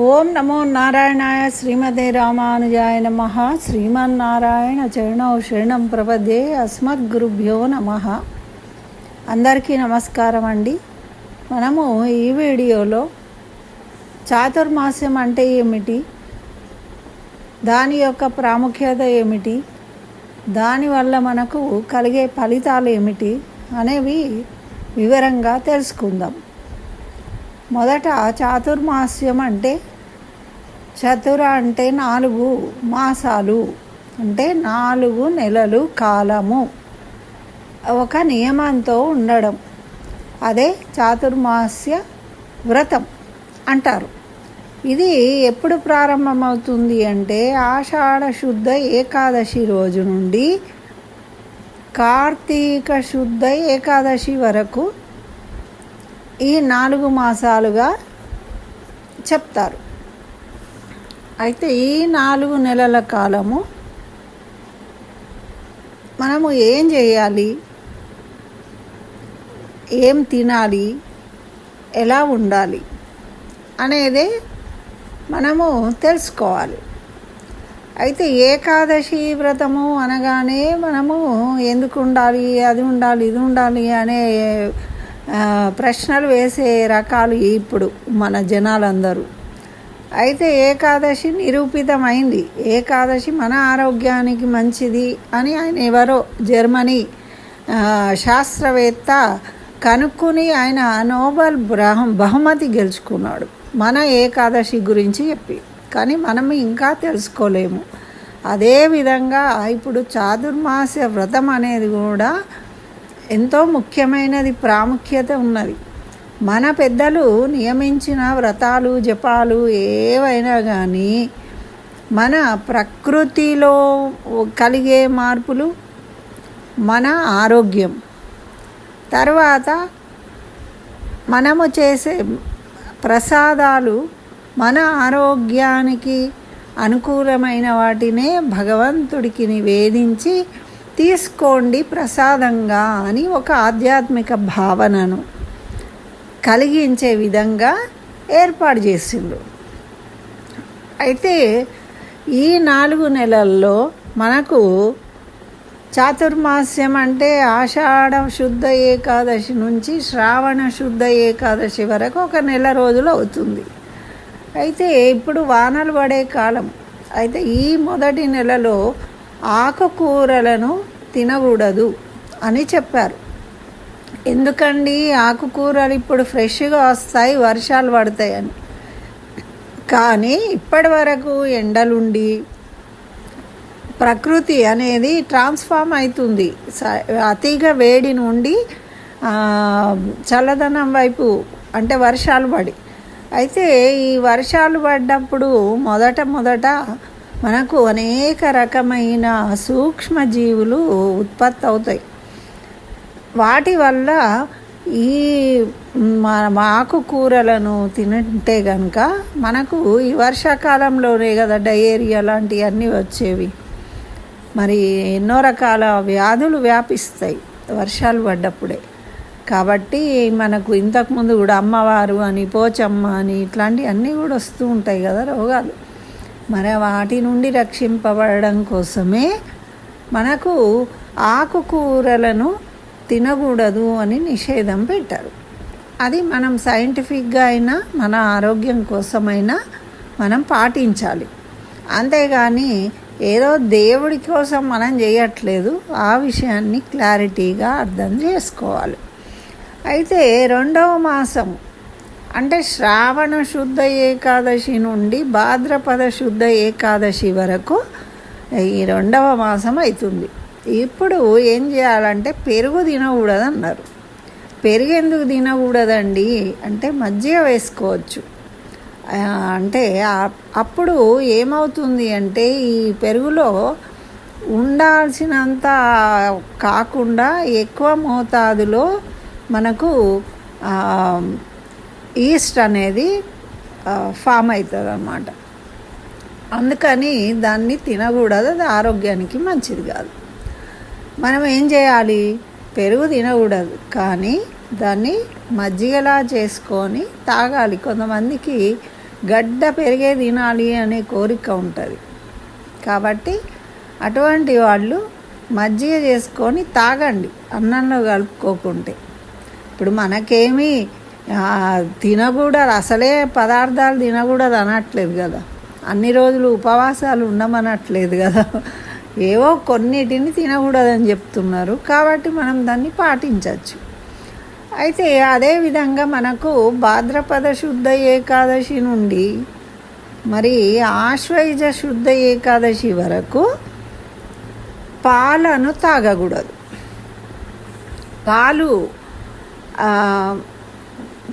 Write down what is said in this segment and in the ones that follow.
ఓం నమో నారాయణాయ శ్రీమతే రామానుజాయ నమః. శ్రీమన్నారాయణ చరణౌ శరణం ప్రపద్యే. అస్మద్గురుభ్యో నమః. అందరికీ నమస్కారం అండి. మనము ఈ వీడియోలో చాతుర్మాస్యం అంటే ఏమిటి, దాని యొక్క ప్రాముఖ్యత ఏమిటి, దానివల్ల మనకు కలిగే ఫలితాలు ఏమిటి అనేవి వివరంగా తెలుసుకుందాం. మొదట చాతుర్మాస్యం అంటే, చతుర అంటే 4 మాసాలు, అంటే 4 నెలలు కాలము ఒక నియమంతో ఉండడం. అదే చాతుర్మాస్య వ్రతం అంటారు. ఇది ఎప్పుడు ప్రారంభమవుతుంది అంటే ఆషాఢ శుద్ధ ఏకాదశి రోజు నుండి కార్తీక శుద్ధ ఏకాదశి వరకు ఈ 4 మాసాలుగా చెప్తారు. అయితే ఈ 4 నెలల కాలము మనము ఏం చేయాలి, ఏం తినాలి, ఎలా ఉండాలి అనేదే మనము తెలుసుకోవాలి. అయితే ఏకాదశి వ్రతము అనగానే మనము ఎందుకు ఉండాలి, అది ఉండాలి, ఇది ఉండాలి అనే ప్రశ్నలు వేసే రకాలు ఇప్పుడు మన జనాలందరూ. అయితే ఏకాదశి నిరూపితమైంది. ఏకాదశి మన ఆరోగ్యానికి మంచిది అని ఆయన ఎవరో జర్మనీ శాస్త్రవేత్త కనుక్కుని ఆయన నోబెల్ బహుమతి గెలుచుకున్నాడు మన ఏకాదశి గురించి చెప్పి. కానీ మనం ఇంకా తెలుసుకోలేము. అదేవిధంగా ఇప్పుడు చాతుర్మాస్య వ్రతం అనేది కూడా ఎంతో ముఖ్యమైనది, ప్రాముఖ్యత ఉన్నది. మన పెద్దలు నియమించిన వ్రతాలు జపాలు ఏవైనా కానీ మన ప్రకృతిలో కలిగే మార్పులు, మన ఆరోగ్యం, తర్వాత మనము చేసే ప్రసాదాలు మన ఆరోగ్యానికి అనుకూలమైన వాటినే భగవంతుడికి నివేదించి తీసుకోండి ప్రసాదంగా అని ఒక ఆధ్యాత్మిక భావనను కలిగించే విధంగా ఏర్పాటు చేసిండ్రు. అయితే ఈ 4 నెలల్లో మనకు చాతుర్మాస్యం అంటే ఆషాఢ శుద్ధ ఏకాదశి నుంచి శ్రావణ శుద్ధ ఏకాదశి వరకు ఒక నెల రోజులు అవుతుంది. అయితే ఇప్పుడు వానలు పడే కాలం. అయితే ఈ మొదటి నెలలో ఆకుకూరలను తినకూడదు అని చెప్పారు. ఎందుకండి, ఆకుకూరలు ఇప్పుడు ఫ్రెష్గా వస్తాయి, వర్షాలు పడతాయని. కానీ ఇప్పటి వరకు ఎండలుండి ప్రకృతి అనేది ట్రాన్స్ఫార్మ్ అవుతుంది. అతిగా వేడి నుండి చల్లదనం వైపు, అంటే వర్షాలు పడి. అయితే ఈ వర్షాలు పడ్డప్పుడు మొదట మనకు అనేక రకమైన సూక్ష్మజీవులు ఉత్పత్తి అవుతాయి. వాటి వల్ల ఈ ఆకుకూరలను తింటే కనుక మనకు ఈ వర్షాకాలంలోనే కదా డయేరియా లాంటివన్నీ వచ్చేవి. మరి ఎన్నో రకాల వ్యాధులు వ్యాపిస్తాయి వర్షాలు పడ్డప్పుడే. కాబట్టి మనకు ఇంతకుముందు కూడా అమ్మవారు అని, పోచమ్మ అని ఇట్లాంటివన్నీ కూడా వస్తూ ఉంటాయి కదా రోగాలు. మరి వాటి నుండి రక్షింపబడడం కోసమే మనకు ఆకుకూరలను తినకూడదు అని నిషేధం పెట్టారు. అది మనం సైంటిఫిక్గా అయినా మన ఆరోగ్యం కోసమైనా మనం పాటించాలి. అంతేగాని ఏదో దేవుడి కోసం మనం చేయట్లేదు. ఆ విషయాన్ని క్లారిటీగా అర్థం చేసుకోవాలి. అయితే 2వ మాసం అంటే శ్రావణ శుద్ధ ఏకాదశి నుండి భాద్రపద శుద్ధ ఏకాదశి వరకు ఈ 2వ మాసం అవుతుంది. ఇప్పుడు ఏం చేయాలంటే పెరుగు తినకూడదు అన్నారు. పెరుగు ఎందుకు తినకూడదండి అంటే మజ్జిగ వేసుకోవచ్చు. అంటే అప్పుడు ఏమవుతుంది అంటే ఈ పెరుగులో ఉండాల్సినంత కాకుండా ఎక్కువ మోతాదులో మనకు ఈస్ట్ అనేది ఫామ్ అవుతుంది అన్నమాట. అందుకని దాన్ని తినకూడదు, అది ఆరోగ్యానికి మంచిది కాదు. మనం ఏం చేయాలి, పెరుగు తినకూడదు కానీ దాన్ని మజ్జిగలా చేసుకొని తాగాలి. కొంతమందికి గడ్డ పెరిగే తినాలి అనే కోరిక ఉంటుంది. కాబట్టి అటువంటి వాళ్ళు మజ్జిగ చేసుకొని తాగండి, అన్నంలో కలుపుకోకుంటే. ఇప్పుడు మనకేమీ తినకూడదు, అసలే పదార్థాలు తినకూడదు అనట్లేదు కదా, అన్ని రోజులు ఉపవాసాలు ఉండమనట్లేదు కదా, ఏవో కొన్నిటిని తినకూడదని చెప్తున్నారు. కాబట్టి మనం దాన్ని పాటించవచ్చు. అయితే అదేవిధంగా మనకు భాద్రపద శుద్ధ ఏకాదశి నుండి మరి ఆశ్వయుజ శుద్ధ ఏకాదశి వరకు పాలను తాగకూడదు.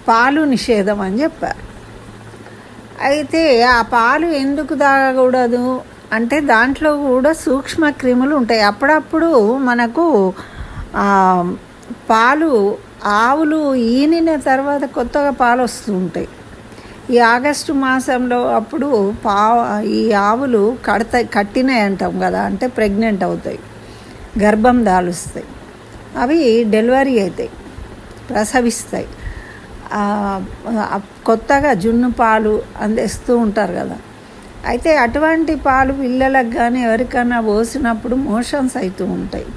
పాలు నిషేధం అని చెప్పారు. అయితే ఆ పాలు ఎందుకు తాగకూడదు అంటే దాంట్లో కూడా సూక్ష్మ క్రిములు ఉంటాయి. అప్పుడప్పుడు మనకు పాలు ఆవులు ఈనిన తర్వాత కొత్తగా పాలు వస్తూ ఉంటాయి. ఈ ఆగస్టు మాసంలో అప్పుడు ఈ ఆవులు కట్టినాయి అంటాం కదా, అంటే ప్రెగ్నెంట్ అవుతాయి, గర్భం దాలుస్తాయి, అవి డెలివరీ అవుతాయి, ప్రసవిస్తాయి. కొత్తగా జున్ను పాలు అందిస్తూ ఉంటారు కదా. అయితే అటువంటి పాలు పిల్లలకు కానీ ఎవరికైనా పోసినప్పుడు మోషన్స్ అవుతూ ఉంటాయి.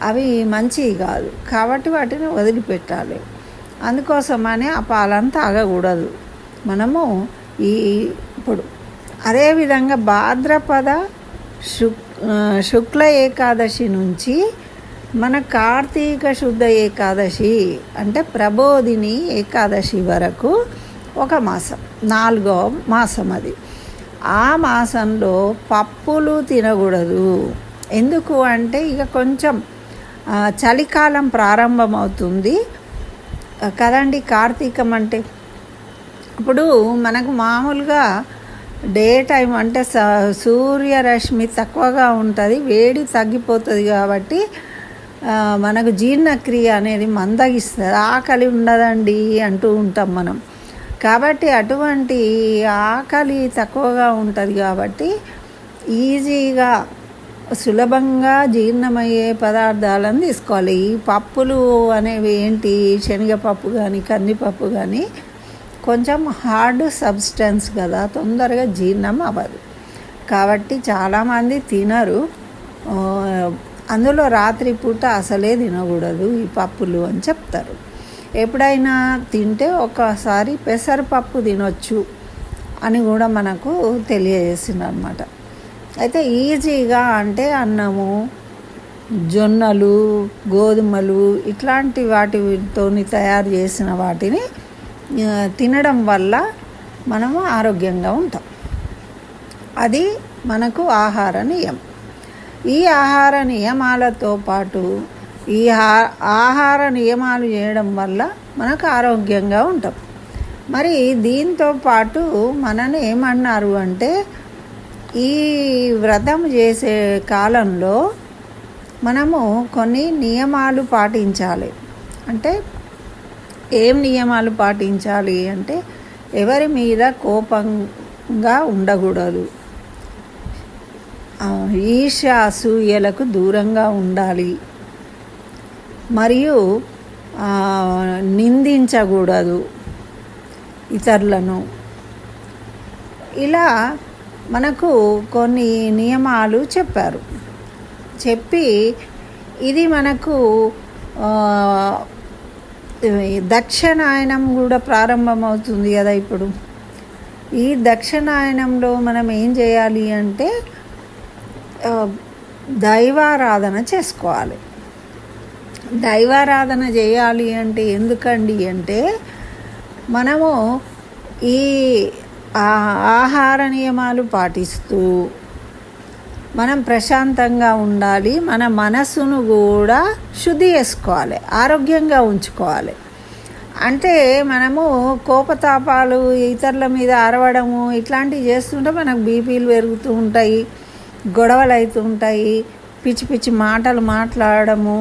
అవి మంచివి కాదు, కాబట్టి వాటిని వదిలిపెట్టాలి. అందుకోసమని ఆ పాలను తాగకూడదు మనము. ఇప్పుడు అదేవిధంగా భాద్రపద శుక్ల ఏకాదశి నుంచి మన కార్తీక శుద్ధ ఏకాదశి అంటే ప్రబోధిని ఏకాదశి వరకు ఒక మాసం, 4వ మాసం అది. ఆ మాసంలో పప్పులు తినకూడదు. ఎందుకు అంటే ఇక కొంచెం చలికాలం ప్రారంభమవుతుంది కదండి కార్తీకం అంటే. ఇప్పుడు మనకు మామూలుగా డే టైం అంటే సూర్యరశ్మి తక్కువగా ఉంటుంది, వేడి తగ్గిపోతుంది. కాబట్టి మనకు జీర్ణక్రియ అనేది మందగిస్తుంది, ఆకలి ఉండదండి అంటూ ఉంటాం మనం. కాబట్టి అటువంటి ఆకలి తక్కువగా ఉంటుంది కాబట్టి ఈజీగా సులభంగా జీర్ణమయ్యే పదార్థాలను తీసుకోవాలి. ఈ పప్పులు అనేవి ఏంటి, శనగపప్పు కానీ కందిపప్పు కానీ కొంచెం హార్డ్ సబ్స్టెన్స్ కదా, తొందరగా జీర్ణం అవ్వదు. కాబట్టి చాలామంది తినరు. అందులో రాత్రిపూట అసలే తినకూడదు ఈ పప్పులు అని చెప్తారు. ఎప్పుడైనా తింటే ఒకసారి పెసరపప్పు తినొచ్చు అని కూడా మనకు తెలియజేసింది అన్నమాట. అయితే ఈజీగా అంటే అన్నము, జొన్నలు, గోధుమలు ఇట్లాంటి వాటితో తయారు చేసిన వాటిని తినడం వల్ల మనము ఆరోగ్యంగా ఉంటాం. అది మనకు ఆహార నియమం. ఈ ఆహార నియమాలతో పాటు ఈ ఆహార నియమాలు చేయడం వల్ల మనకు ఆరోగ్యంగా ఉంటాం. మరి దీంతో పాటు మనని ఏమన్నారు అంటే ఈ వ్రతం చేసే కాలంలో మనము కొన్ని నియమాలు పాటించాలి. అంటే ఏం నియమాలు పాటించాలి అంటే ఎవరి మీద కోపంగా ఉండకూడదు, ఈర్ష్య అసూయలకు దూరంగా ఉండాలి, మరియు నిందించకూడదు ఇతరులను. ఇలా మనకు కొన్ని నియమాలు చెప్పారు. చెప్పి ఇది మనకు దక్షిణాయనం కూడా ప్రారంభమవుతుంది కదా. ఇప్పుడు ఈ దక్షిణాయనంలో మనం ఏం చేయాలి అంటే దైవారాధన చేసుకోవాలి. దైవారాధన చేయాలి అంటే ఎందుకండి అంటే మనము ఈ ఆహార నియమాలు పాటిస్తూ మనం ప్రశాంతంగా ఉండాలి, మన మనసును కూడా శుద్ధి చేసుకోవాలి, ఆరోగ్యంగా ఉంచుకోవాలి. అంటే మనము కోపతాపాలు, ఇతరుల మీద అరవడము ఇట్లాంటివి చేస్తుంటే మనకు బీపీలు పెరుగుతూ ఉంటాయి, గొడవలు అవుతూ ఉంటాయి, పిచ్చి పిచ్చి మాటలు మాట్లాడము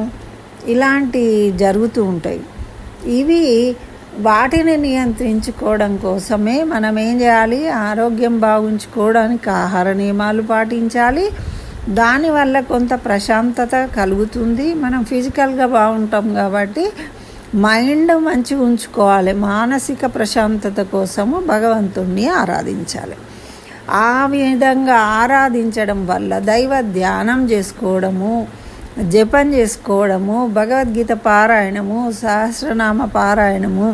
ఇలాంటి జరుగుతూ ఉంటాయి. ఇవి వాటిని నియంత్రించుకోవడం కోసమే మనం ఏం చేయాలి, ఆరోగ్యం బాగుంచుకోవడానికి ఆహార నియమాలు పాటించాలి. దానివల్ల కొంత ప్రశాంతత కలుగుతుంది, మనం ఫిజికల్గా బాగుంటాం కాబట్టి మైండ్ మంచిగా ఉంచుకోవాలి. మానసిక ప్రశాంతత కోసము భగవంతుణ్ణి ఆరాధించాలి. ఆ విధంగా ఆరాధించడం వల్ల దైవ ధ్యానం చేసుకోవడము, జపం చేసుకోవడము, భగవద్గీత పారాయణము, సహస్రనామ పారాయణము,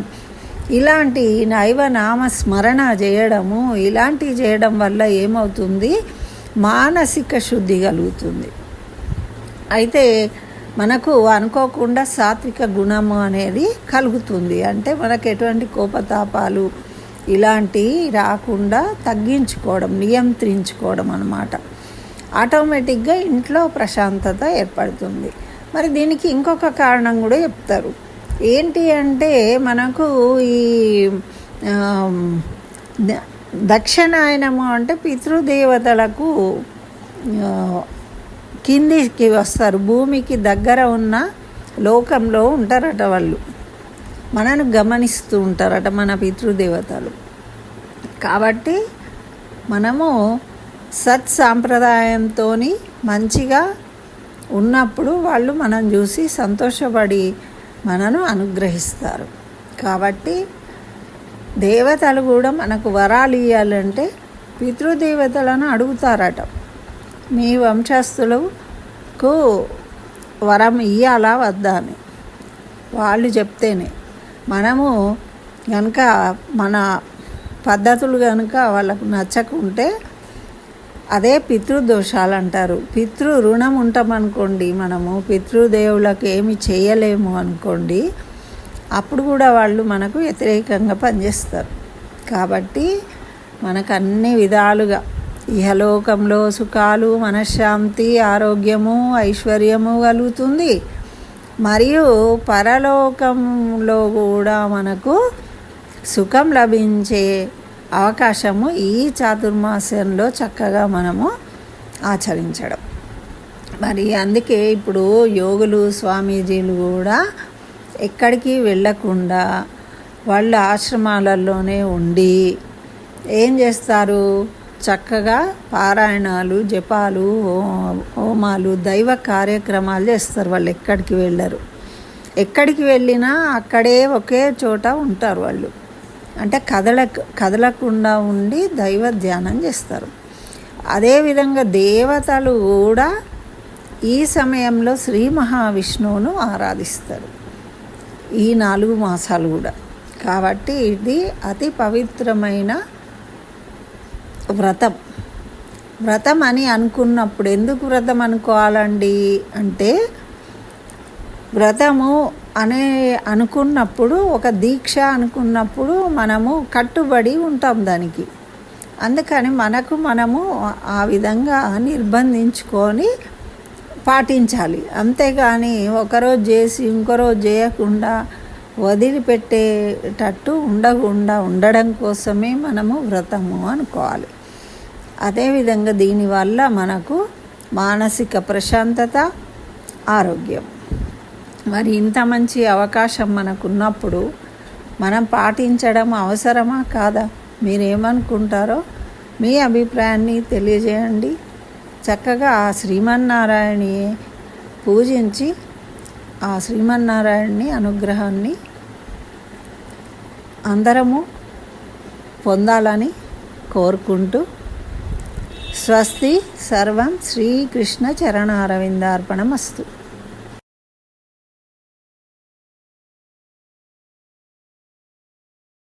ఇలాంటి దైవనామ స్మరణ చేయడము, ఇలాంటివి చేయడం వల్ల ఏమవుతుంది, మానసిక శుద్ధి కలుగుతుంది. అయితే మనకు అనుకోకుండా సాత్విక గుణము అనేది కలుగుతుంది. అంటే మనకు ఎటువంటి కోపతాపాలు ఇలాంటివి రాకుండా తగ్గించుకోవడం, నియంత్రించుకోవడం అన్నమాట. ఆటోమేటిక్గా ఇంట్లో ప్రశాంతత ఏర్పడుతుంది. మరి దీనికి ఇంకొక కారణం కూడా చెప్తారు. ఏంటి అంటే మనకు ఈ దక్షిణాయనము అంటే పితృదేవతలకు కిందికి వస్తారు, భూమికి దగ్గర ఉన్న లోకంలో ఉంటారట వాళ్ళు. మనను గమనిస్తూ ఉంటారట మన పితృదేవతలు. కాబట్టి మనము సత్సాంప్రదాయంతో మంచిగా ఉన్నప్పుడు వాళ్ళు మనం చూసి సంతోషపడి మనను అనుగ్రహిస్తారు. కాబట్టి దేవతలు కూడా మనకు వరాలు ఇవ్వాలంటే పితృదేవతలను అడుగుతారట. మీ వంశస్థులకు వరం ఇవ్వాలా వద్దా అని వాళ్ళు చెప్తేనే. మనము కనుక మన పద్ధతులు కనుక వాళ్ళకు నచ్చకుంటే అదే పితృదోషాలు అంటారు. పితృ రుణం ఉంటామనుకోండి, మనము పితృదేవులకు ఏమి చేయలేము అనుకోండి, అప్పుడు కూడా వాళ్ళు మనకు వ్యతిరేకంగా పనిచేస్తారు. కాబట్టి మనకు అన్ని విధాలుగా ఇహలోకంలో సుఖాలు, మనశ్శాంతి, ఆరోగ్యము, ఐశ్వర్యము కలుగుతుంది. మరియు పరలోకంలో కూడా మనకు సుఖం లభించే అవకాశము ఈ చాతుర్మాస్యంలో చక్కగా మనము ఆచరించడం. మరి అందుకే ఇప్పుడు యోగులు, స్వామీజీలు కూడా ఎక్కడికి వెళ్ళకుండా వాళ్ళ ఆశ్రమాలలోనే ఉండి ఏం చేస్తారు, చక్కగా పారాయణాలు, జపాలు, హోమాలు, దైవ కార్యక్రమాలు చేస్తారు. వాళ్ళు ఎక్కడికి వెళ్ళరు. ఎక్కడికి వెళ్ళినా అక్కడే ఒకే చోట ఉంటారు వాళ్ళు. అంటే కదలకుండా ఉండి దైవ ధ్యానం చేస్తారు. అదేవిధంగా దేవతలు కూడా ఈ సమయంలో శ్రీ మహావిష్ణువును ఆరాధిస్తారు ఈ 4 మాసాలు కూడా. కాబట్టి ఇది అతి పవిత్రమైన వ్రతం అని అనుకున్నప్పుడు, ఎందుకు వ్రతం అనుకోవాలండి అంటే, వ్రతము అనుకున్నప్పుడు ఒక దీక్ష అనుకున్నప్పుడు మనము కట్టుబడి ఉంటాం దానికి. అందుకని మనము ఆ విధంగా నిర్బంధించుకొని పాటించాలి. అంతేగాని ఒకరోజు చేసి ఇంకోరోజు చేయకుండా వదిలిపెట్టేటట్టు ఉండడం కోసమే మనము వ్రతము అనుకోవాలి. అదేవిధంగా దీనివల్ల మనకు మానసిక ప్రశాంతత, ఆరోగ్యం. మరి ఇంత మంచి అవకాశం మనకున్నప్పుడు మనం పాటించడం అవసరమా కాదా? మీరేమనుకుంటారో మీ అభిప్రాయాన్ని తెలియజేయండి. చక్కగా ఆ శ్రీమన్నారాయణి పూజించి ఆ శ్రీమన్నారాయణని అనుగ్రహాన్ని అందరము పొందాలని కోరుకుంటూ, స్వస్తి. సర్వం శ్రీకృష్ణ చరణారవిందార్పణమస్తు.